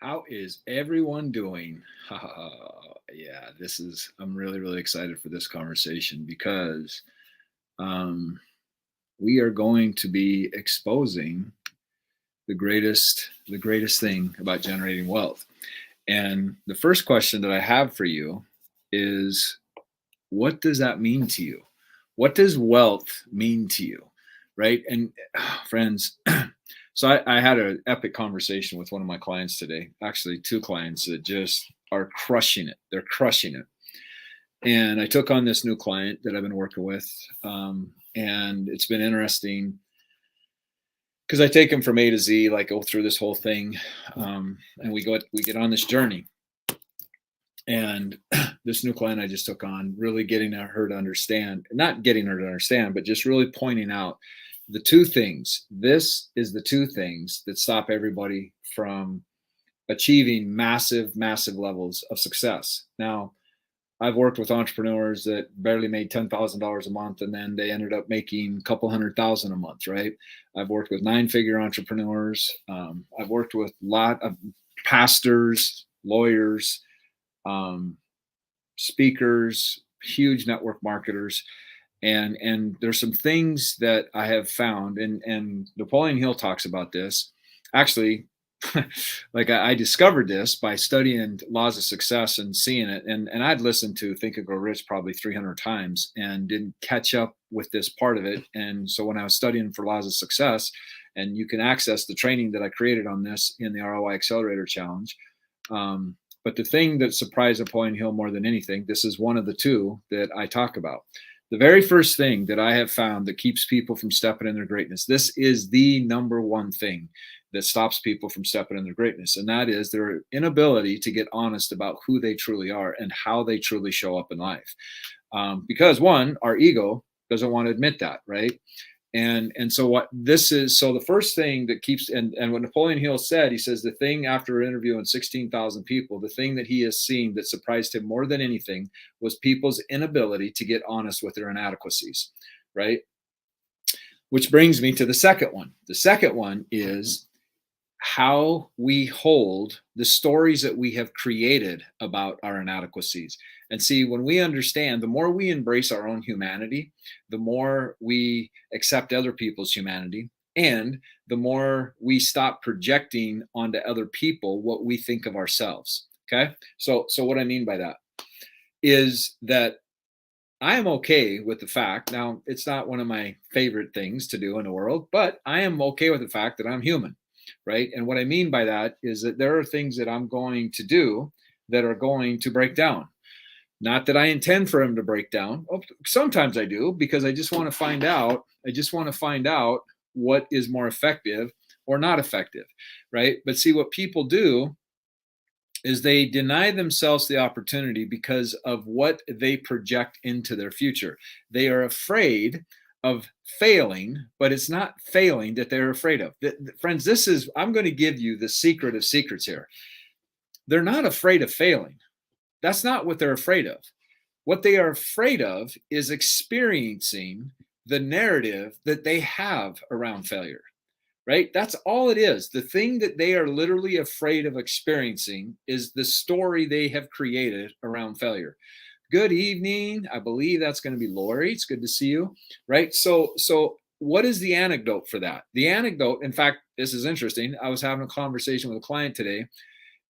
How is everyone doing? Yeah, I'm really, really excited for this conversation because um, we are going to be exposing the greatest thing about generating wealth. And the first question that I have for you is, what does that mean to you? What does wealth mean to you? Right. And friends, so I had an epic conversation with one of my clients today, actually, two clients that just are crushing it. They're crushing it. And I took on this new client that I've been working with. And it's been interesting because I take him from A to Z, like go through this whole thing. And we get on this journey. And this new client I just took on, really getting her to understand, not getting her to understand, but just really pointing out the two things. This is the two things that stop everybody from achieving massive, massive levels of success. Now, I've worked with entrepreneurs that barely made $10,000 a month, and then they ended up making a couple hundred thousand a month, right? I've worked with nine-figure entrepreneurs. I've worked with a lot of pastors, lawyers, um, speakers, huge network marketers, and there's some things that I have found, and Napoleon Hill talks about this. Actually, like I discovered this by studying laws of success and seeing it, and I'd listened to Think and Grow Rich probably 300 times and didn't catch up with this part of it. And so when I was studying for laws of success, and you can access the training that I created on this in the ROI Accelerator Challenge. But the thing that surprised Napoleon Hill more than anything, this is one of the two that I talk about. The very first thing that I have found that keeps people from stepping in their greatness, this is the number one thing that stops people from stepping in their greatness. And that is their inability to get honest about who they truly are and how they truly show up in life. Because one, our ego doesn't want to admit that, right? And so what this is, so the first thing that keeps, and what Napoleon Hill said, he says the thing after interviewing 16,000 people, the thing that he has seen that surprised him more than anything was people's inability to get honest with their inadequacies, right? Which brings me to the second one. The second one is how we hold the stories that we have created about our inadequacies. And see, when we understand, the more we embrace our own humanity, the more we accept other people's humanity, and the more we stop projecting onto other people what we think of ourselves. Okay. So what I mean by that is that I am okay with the fact, now it's not one of my favorite things to do in the world, but I am okay with the fact that I'm human, right? And what I mean by that is that there are things that I'm going to do that are going to break down. Not that I intend for them to break down. Oh, sometimes I do because I just want to find out. I just want to find out what is more effective or not effective, right? But see, what people do is they deny themselves the opportunity because of what they project into their future. They are afraid of failing, but it's not failing that they're afraid of. Friends, this is, I'm going to give you the secret of secrets here. They're not afraid of failing. That's not what they're afraid of. What they are afraid of is experiencing the narrative that they have around failure, right? That's all it is. The thing that they are literally afraid of experiencing is the story they have created around failure. Good evening. I believe that's going to be Lori. It's good to see you, right? So what is the anecdote for that? The anecdote, in fact, this is interesting. I was having a conversation with a client today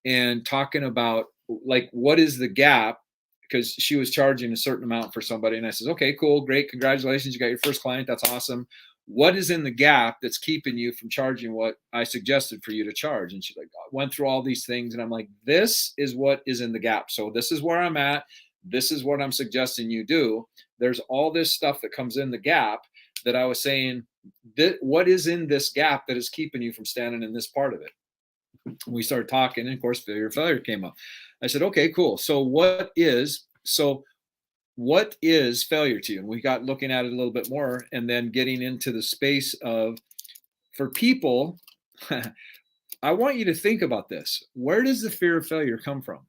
and talking about like what is the gap, because she was charging a certain amount for somebody, and I says, okay, cool, great, congratulations, you got your first client, that's awesome. What is in the gap that's keeping you from charging what I suggested for you to charge? And she like went through all these things, and I'm like, this is what is in the gap. So this is where I'm at, this is what I'm suggesting you do. There's all this stuff that comes in the gap that I was saying, that what is in this gap that is keeping you from standing in this part of it? We started talking, and of course failure came up. I said, okay, cool. So what is failure to you? And we got looking at it a little bit more, and then getting into the space of, for people, I want you to think about this. Where does the fear of failure come from?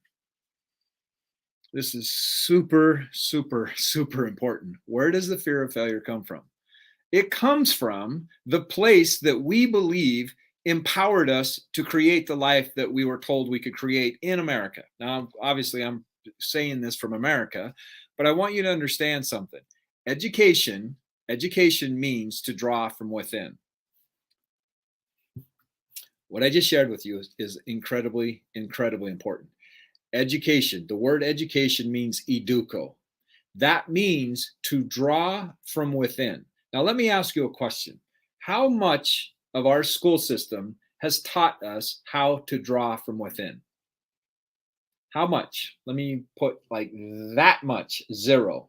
This is super, super, super important. Where does the fear of failure come from? It comes from the place that we believe empowered us to create the life that we were told we could create in America. Now, obviously, I'm saying this from America, but I want you to understand something. Education means to draw from within. What I just shared with you is incredibly, incredibly important. Education, the word education means educo. That means to draw from within. Now, let me ask you a question. How much of our school system has taught us how to draw from within? How much? Let me put like that much, zero.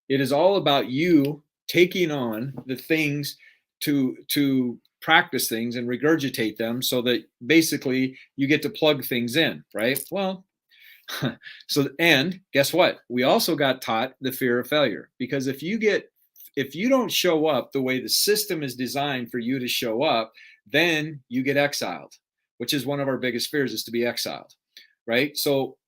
It is all about you taking on the things to practice things and regurgitate them so that basically you get to plug things in, right? Well, so, and guess what? We also got taught the fear of failure, because if you don't show up the way the system is designed for you to show up, then you get exiled, which is one of our biggest fears, is to be exiled, right? So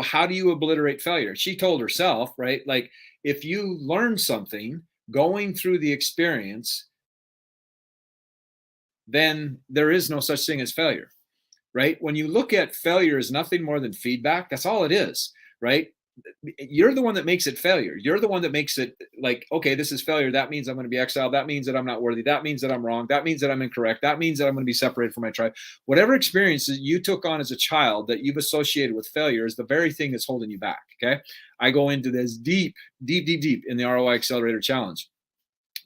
how do you obliterate failure? She told herself, right? Like, if you learn something going through the experience, then there is no such thing as failure. Right? When you look at failure as nothing more than feedback, that's all it is, right? You're the one that makes it failure. You're the one that makes it like, okay, this is failure. That means I'm going to be exiled. That means that I'm not worthy. That means that I'm wrong. That means that I'm incorrect. That means that I'm going to be separated from my tribe. Whatever experiences you took on as a child that you've associated with failure is the very thing that's holding you back. Okay. I go into this deep in the ROI Accelerator Challenge.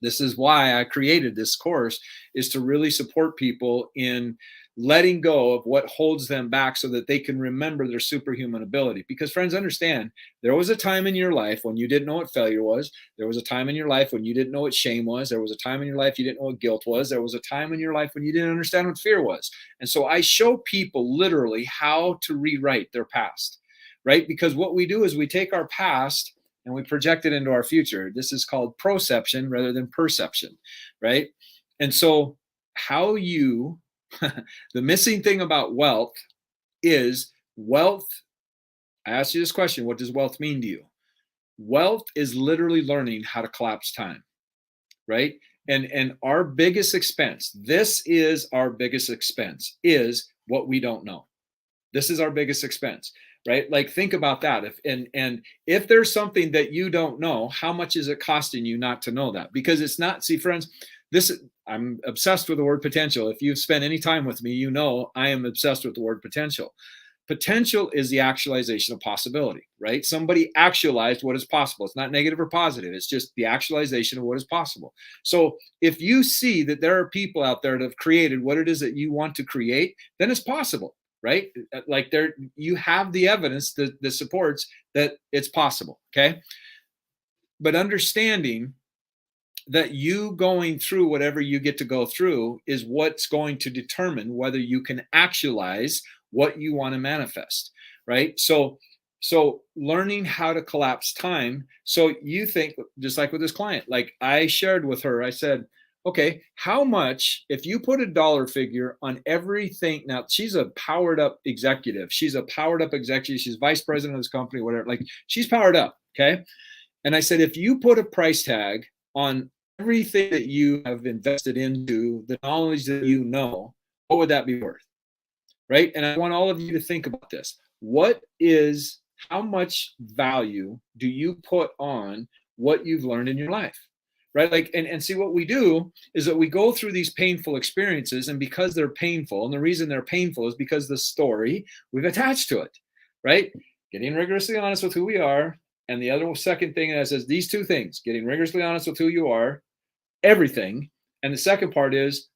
This is why I created this course, is to really support people in letting go of what holds them back so that they can remember their superhuman ability. Because, friends, understand, there was a time in your life when you didn't know what failure was. There was a time in your life when you didn't know what shame was. There was a time in your life you didn't know what guilt was. There was a time in your life when you didn't understand what fear was. And so I show people literally how to rewrite their past, right? Because what we do is we take our past and we project it into our future. This is called proception rather than perception, right? And so the missing thing about wealth is wealth. I asked you this question: what does wealth mean to you? Wealth is literally learning how to collapse time, right? And our biggest expense, this is our biggest expense, is what we don't know. This is our biggest expense, right? Like, think about that. If there's something that you don't know, how much is it costing you not to know that? Because it's not, see, friends, I'm obsessed with the word potential. If you've spent any time with me, you know I am obsessed with the word potential. Potential is the actualization of possibility, right? Somebody actualized what is possible. It's not negative or positive. It's just the actualization of what is possible. So if you see that there are people out there that have created what it is that you want to create, then it's possible, right? Like, you have the evidence that supports that it's possible, okay? But understanding that you going through whatever you get to go through is what's going to determine whether you can actualize what you want to manifest, right? So learning how to collapse time. So you think, just like with this client, like I shared with her, I said, okay, how much, if you put a dollar figure on everything, now she's a powered up executive. She's vice president of this company, whatever, like she's powered up. Okay. And I said, if you put a price tag on everything that you have invested into, the knowledge that you know, what would that be worth? Right? And I want all of you to think about this. How much value do you put on what you've learned in your life? Right? Like, and see, what we do is that we go through these painful experiences, and because they're painful, and the reason they're painful is because the story we've attached to it, right? Getting rigorously honest with who we are. And the other second thing that says these two things: getting rigorously honest with who you are, everything. And the second part is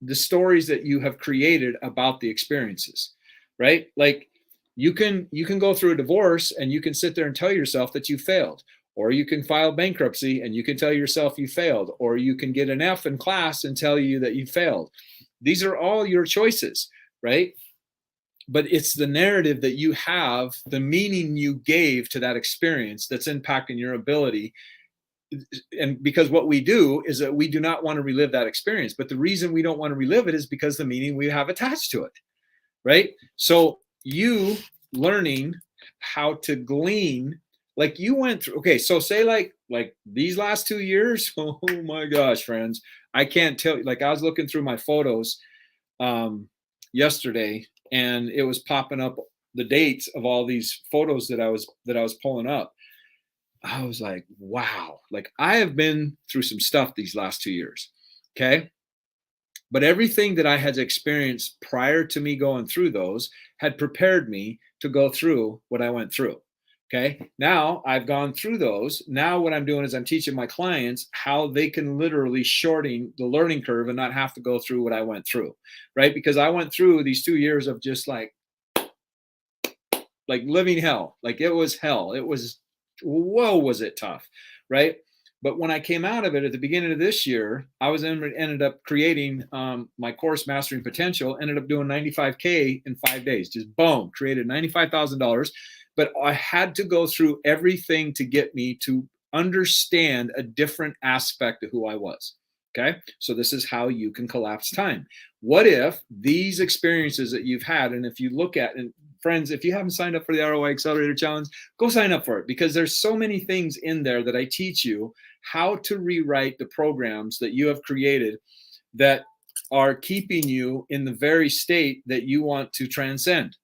the stories that you have created about the experiences, right? Like, you can go through a divorce and you can sit there and tell yourself that you failed, or you can file bankruptcy and you can tell yourself you failed, or you can get an F in class and tell you that you failed. These are all your choices, right? But it's the narrative that you have, the meaning you gave to that experience, that's impacting your ability. And because what we do is that we do not want to relive that experience. But the reason we don't want to relive it is because the meaning we have attached to it, right? So you learning how to glean, Like you went through, okay, so say like these last 2 years, oh my gosh, friends, I can't tell you, like I was looking through my photos yesterday, and it was popping up the dates of all these photos that I was pulling up. I was like, wow, like I have been through some stuff these last 2 years. Okay. But everything that I had experienced prior to me going through those had prepared me to go through what I went through. Okay. Now I've gone through those. Now what I'm doing is I'm teaching my clients how they can literally shorten the learning curve and not have to go through what I went through. Right. Because I went through these 2 years of just like living hell. Like it was hell. It was, whoa, was it tough. Right. But when I came out of it at the beginning of this year, I was ended up creating my course, Mastering Potential, ended up doing 95K in 5 days. Just boom, created $95,000. But I had to go through everything to get me to understand a different aspect of who I was. Okay. So this is how you can collapse time. What if these experiences that you've had, and if you look at, and friends, if you haven't signed up for the ROI Accelerator Challenge, go sign up for it, because there's so many things in there that I teach you how to rewrite the programs that you have created that are keeping you in the very state that you want to transcend.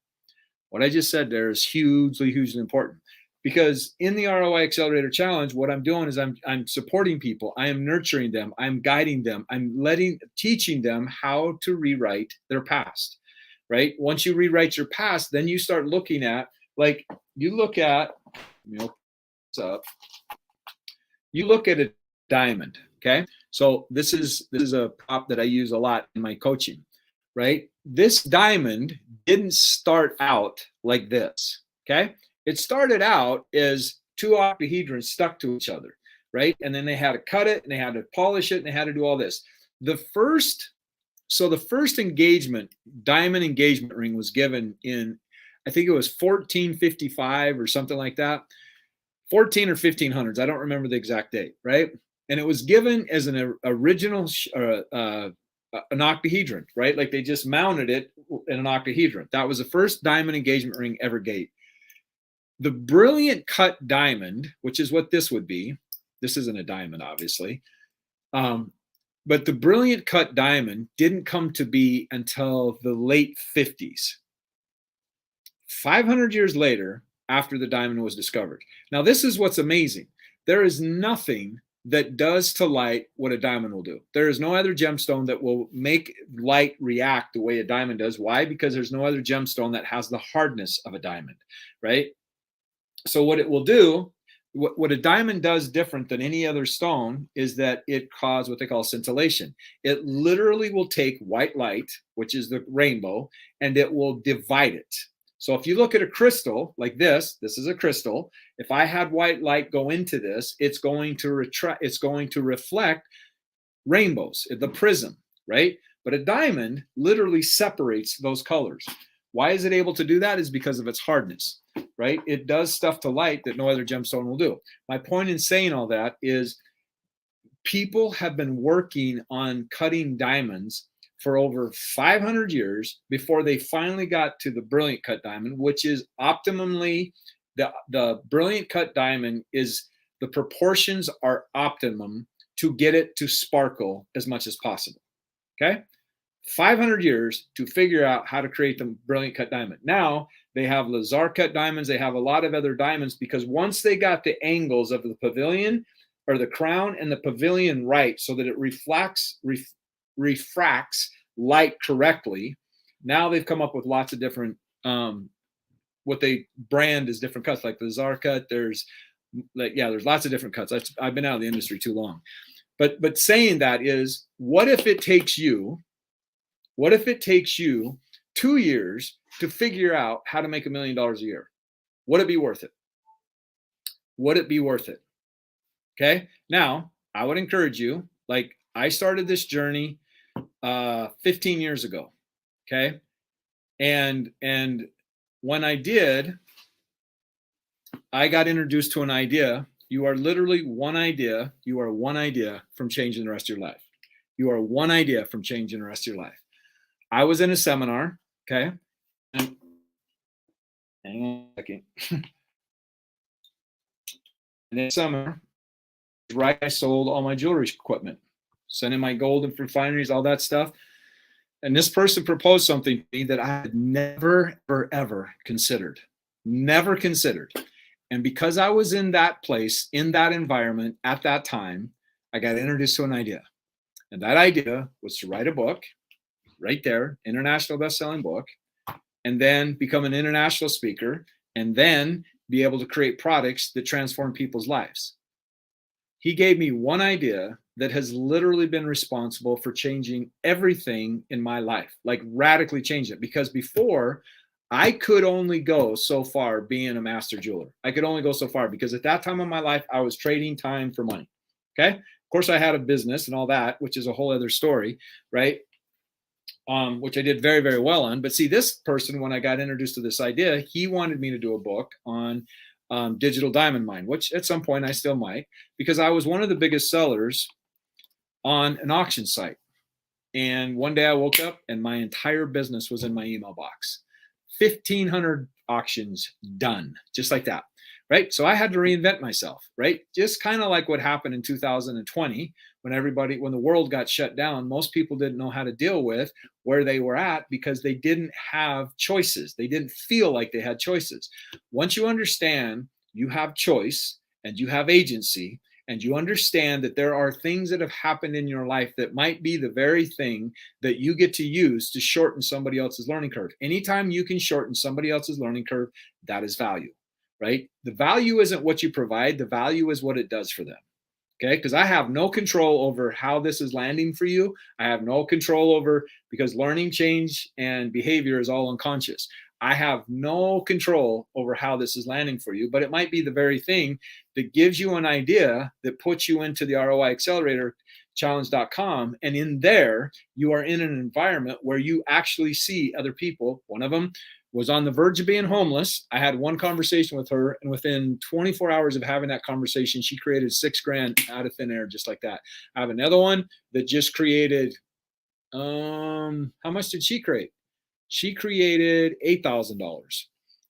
What I just said there is hugely, hugely important, because in the ROI Accelerator Challenge, what I'm doing is I'm supporting people. I am nurturing them. I'm guiding them. I'm teaching them how to rewrite their past, right? Once you rewrite your past, then you start looking at, like, you look at, what's up? You look at a diamond, okay? So this is a prop that I use a lot in my coaching, right? This diamond didn't start out like this, okay? It started out as two octahedrons stuck to each other, right? And then they had to cut it and they had to polish it and they had to do all this. The first engagement, diamond engagement ring, was given in, I think it was 1455 or something like that. 14 or 1500s. I don't remember the exact date, right? And it was given as an original an octahedron, right? Like they just mounted it in an octahedron. That was the first diamond engagement ring ever gave. The brilliant cut diamond, which is what this would be, this isn't a diamond, obviously, but the brilliant cut diamond didn't come to be until the late 50s. 500 years later, after the diamond was discovered. Now, this is what's amazing. There is nothing that does to light what a diamond will do. There is no other gemstone that will make light react the way a diamond does. Why? Because there's no other gemstone that has the hardness of a diamond, right? So what it will do, what a diamond does different than any other stone, is that it causes what they call scintillation. It literally will take white light, which is the rainbow, and it will divide it. So if you look at a crystal like this is a crystal. If I had white light go into this, it's going to reflect rainbows, the prism, right? But a diamond literally separates those colors. Why is it able to do that? Is because of its hardness, right? It does stuff to light that no other gemstone will do. My point in saying all that is people have been working on cutting diamonds for over 500 years before they finally got to the brilliant cut diamond, which is optimally, the brilliant cut diamond is, the proportions are optimum to get it to sparkle as much as possible. Okay. 500 years to figure out how to create the brilliant cut diamond. Now they have Lazar cut diamonds. They have a lot of other diamonds, because once they got the angles of the pavilion, or the crown and the pavilion, right, so that it refracts light correctly, now they've come up with lots of different what they brand as different cuts, like the Lazar cut. There's lots of different cuts. I've been out of the industry too long, but saying that is, what if it takes you 2 years to figure out how to make $1 million a year? Would it be worth it? Would it be worth it? Okay. Now, I would encourage you, like I started this journey 15 years ago. Okay. And when I did, I got introduced to an idea. You are literally one idea. You are one idea from changing the rest of your life. You are one idea from changing the rest of your life. I was in a seminar. Okay. And hang on a second. And this summer, right, I sold all my jewelry equipment, sending my gold and refineries, all that stuff. And this person proposed something to me that I had never, ever, ever considered. Never considered. And because I was in that place, in that environment at that time, I got introduced to an idea. And that idea was to write a book right there, international best-selling book, and then become an international speaker, and then be able to create products that transform people's lives. He gave me one idea that has literally been responsible for changing everything in my life, like radically changed it. Because before, I could only go so far being a master jeweler. I could only go so far because at that time of my life, I was trading time for money. Okay. Of course, I had a business and all that, which is a whole other story, right? Which I did very, very well on. But see, this person, when I got introduced to this idea, he wanted me to do a book on digital diamond mine, which at some point I still might, because I was one of the biggest sellers on an auction site. And one day I woke up and my entire business was in my email box. 1,500 auctions done, just like that, right? So I had to reinvent myself, right? Just kind of like what happened in 2020 when the world got shut down. Most people didn't know how to deal with where they were at because they didn't have choices. They didn't feel like they had choices. Once you understand you have choice and you have agency, and you understand that there are things that have happened in your life that might be the very thing that you get to use to shorten somebody else's learning curve. Anytime you can shorten somebody else's learning curve, that is value, right? The value isn't what you provide. The value is what it does for them. Okay, because I have no control over how this is landing for you. I have no control over, because learning, change, and behavior is all unconscious. I have no control over how this is landing for you, but it might be the very thing that gives you an idea that puts you into the ROI Accelerator Challenge.com. And in there, you are in an environment where you actually see other people. One of them was on the verge of being homeless. I had one conversation with her, and within 24 hours of having that conversation, she created $6,000 out of thin air, just like that. I have another one that just created, how much did she create? She created $8,000,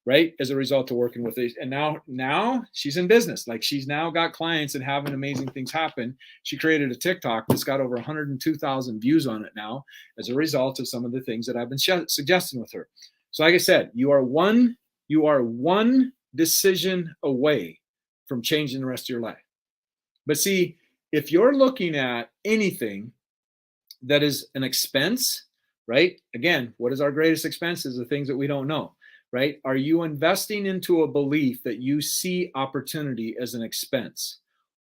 right? As a result of working with it. And now she's in business. Like, she's now got clients and having amazing things happen. She created a TikTok that's got over 102,000 views on it now as a result of some of the things that I've been suggesting with her. So like I said, you are one decision away from changing the rest of your life. But see, if you're looking at anything that is an expense, right? Again, what is our greatest expense? Is the things that we don't know, right? Are you investing into a belief that you see opportunity as an expense?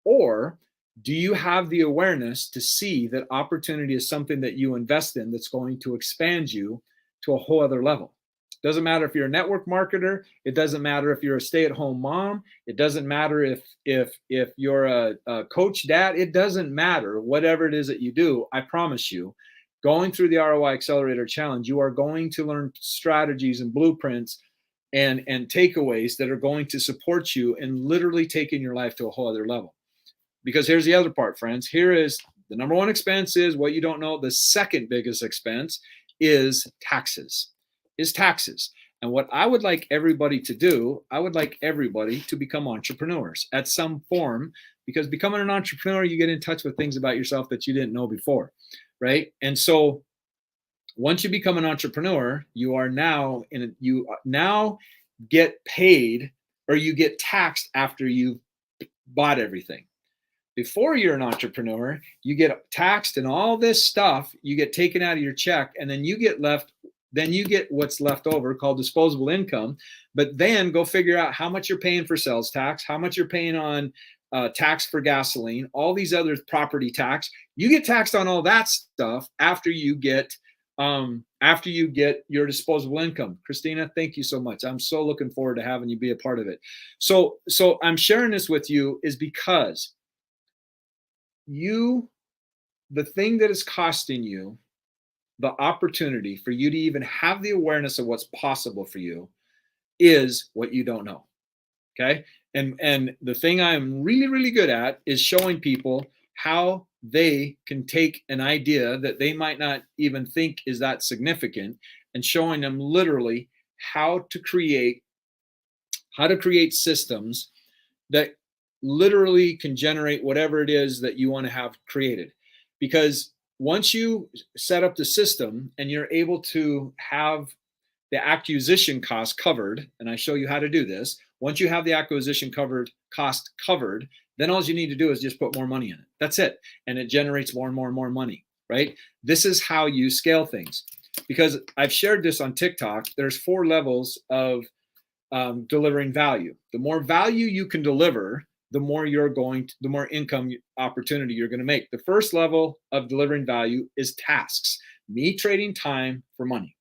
Or do you have the awareness to see that opportunity is something that you invest in that's going to expand you to a whole other level? Doesn't matter if you're a network marketer. It doesn't matter if you're a stay-at-home mom. It doesn't matter if you're a coach dad. It doesn't matter. Whatever it is that you do, I promise you, going through the ROI Accelerator Challenge, you are going to learn strategies and blueprints and takeaways that are going to support you in literally taking your life to a whole other level. Because here's the other part, friends. Here is the number one expense is what you don't know. The second biggest expense is taxes. And what I would like everybody to do, I would like everybody to become entrepreneurs at some form, because becoming an entrepreneur, you get in touch with things about yourself that you didn't know before, right? And so once you become an entrepreneur, you now get paid, or you get taxed after you've bought everything. Before you're an entrepreneur, you get taxed and all this stuff, you get taken out of your check, and then you get what's left over, called disposable income. But then go figure out how much you're paying for sales tax, how much you're paying on tax for gasoline, all these other property tax. You get taxed on all that stuff after you get your disposable income. Christina, thank you so much. I'm so looking forward to having you be a part of it. So I'm sharing this with you is because the thing that is costing you the opportunity for you to even have the awareness of what's possible for you is what you don't know. Okay. And the thing I'm really, really good at is showing people how they can take an idea that they might not even think is that significant, and showing them literally how to create systems that literally can generate whatever it is that you want to have created. Because once you set up the system and you're able to have the acquisition cost covered, and I show you how to do this, once you have the acquisition cost covered, then all you need to do is just put more money in it. That's it. And it generates more and more and more money, right? This is how you scale things. Because I've shared this on TikTok, there's 4 levels of delivering value. The more value you can deliver, the more the more income opportunity you're going to make. The first level of delivering value is tasks, me trading time for money,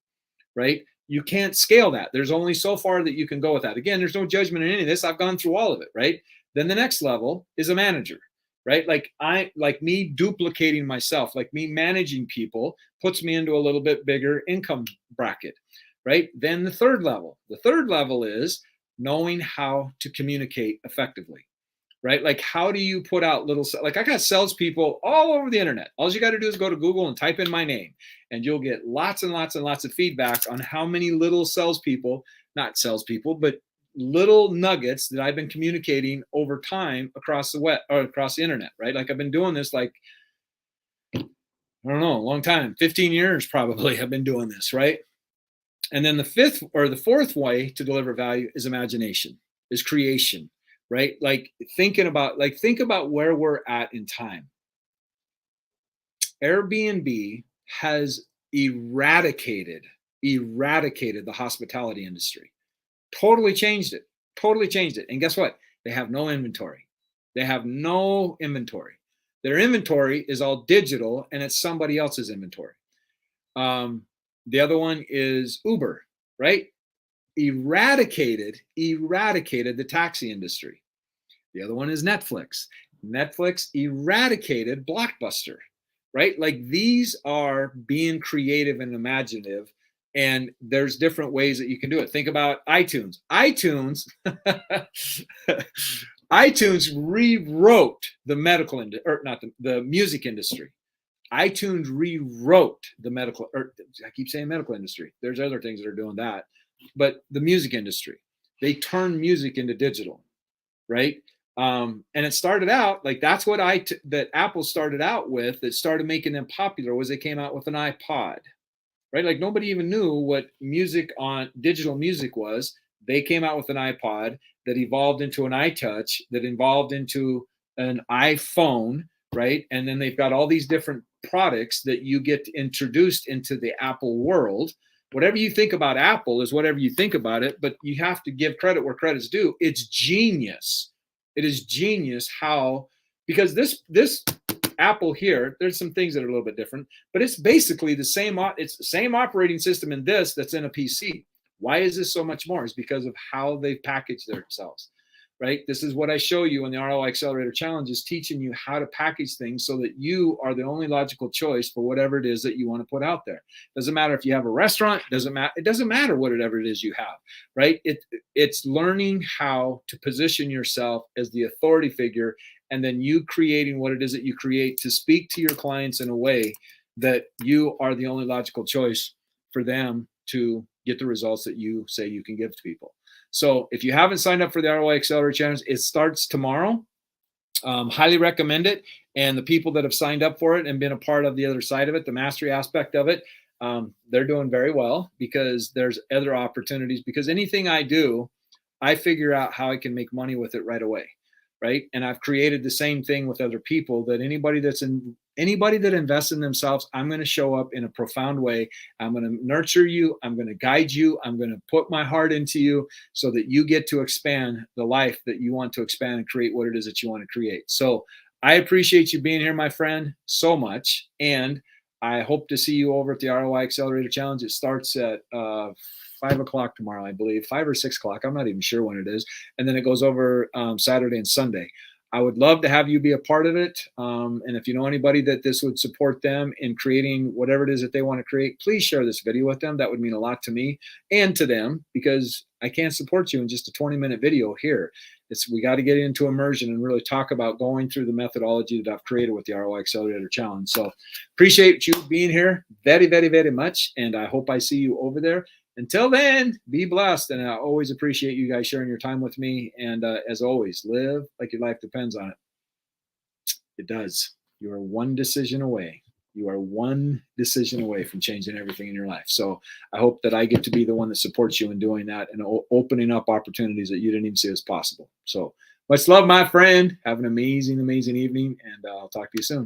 right? You can't scale that. There's only so far that you can go with that. Again, there's no judgment in any of this. I've gone through all of it, right? Then the next level is a manager, right? Like me duplicating myself, like me managing people puts me into a little bit bigger income bracket, right? Then the third level is knowing how to communicate effectively, right? Like, how do you put out like I got salespeople all over the internet. All you got to do is go to Google and type in my name, and you'll get lots and lots and lots of feedback on how many little not salespeople, but little nuggets that I've been communicating over time across the internet, right? Like I've been doing this, like, I don't know, a long time, 15 years probably I've been doing this, right? And then the fourth way to deliver value is imagination, is creation, right? Like think about where we're at in time. Airbnb has eradicated the hospitality industry. Totally changed it. And guess what? They have no inventory. Their inventory is all digital, and it's somebody else's inventory. The other one is Uber, right? Eradicated the taxi industry. The other one is Netflix. Netflix eradicated Blockbuster, right? Like these are being creative and imaginative, and there's different ways that you can do it. Think about iTunes. iTunes rewrote the the music industry. iTunes rewrote the I keep saying medical industry. There's other things that are doing that, but the music industry, they turned music into digital, right? And it started out like that's what that Apple started out with. That started making them popular was they came out with an iPod, right? Like nobody even knew what digital music was. They came out with an iPod that evolved into an iTouch, that evolved into an iPhone, right? And then they've got all these different products that you get introduced into the Apple world. Whatever you think about Apple is whatever you think about it, but you have to give credit where credit's due. It's genius. It is genius because this Apple here, there's some things that are a little bit different, but it's basically the same operating system in this that's in a PC. Why is this so much more? It's because of how they've packaged themselves, right? This is what I show you in the ROI Accelerator Challenge, is teaching you how to package things so that you are the only logical choice for whatever it is that you want to put out there. Doesn't matter if you have a restaurant, it doesn't matter whatever it is you have, right? It's learning how to position yourself as the authority figure, and then you creating what it is that you create to speak to your clients in a way that you are the only logical choice for them to get the results that you say you can give to people. So if you haven't signed up for the ROI Accelerator Challenge, it starts tomorrow. Highly recommend it. And the people that have signed up for it and been a part of the other side of it, the mastery aspect of it, they're doing very well, because there's other opportunities. Because anything I do, I figure out how I can make money with it right away, right? And I've created the same thing with other people, that anybody that invests in themselves, I'm going to show up in a profound way. I'm going to nurture you. I'm going to guide you. I'm going to put my heart into you so that you get to expand the life that you want to expand and create what it is that you want to create. So I appreciate you being here, my friend, so much. And I hope to see you over at the ROI Accelerator Challenge. It starts at 5 o'clock tomorrow, I believe, 5 or 6 o'clock. I'm not even sure when it is. And then it goes over Saturday and Sunday. I would love to have you be a part of it. And if you know anybody that this would support them in creating whatever it is that they want to create, please share this video with them. That would mean a lot to me and to them, because I can't support you in just a 20-minute video here. We got to get into immersion and really talk about going through the methodology that I've created with the ROI Accelerator Challenge. So appreciate you being here very, very, very much. And I hope I see you over there. until then, be blessed. And I always appreciate you guys sharing your time with me. And as always, live like your life depends on it. It does. You are one decision away. You are one decision away from changing everything in your life. So I hope that I get to be the one that supports you in doing that and opening up opportunities that you didn't even see as possible. So much love, my friend. Have an amazing, amazing evening, and I'll talk to you soon.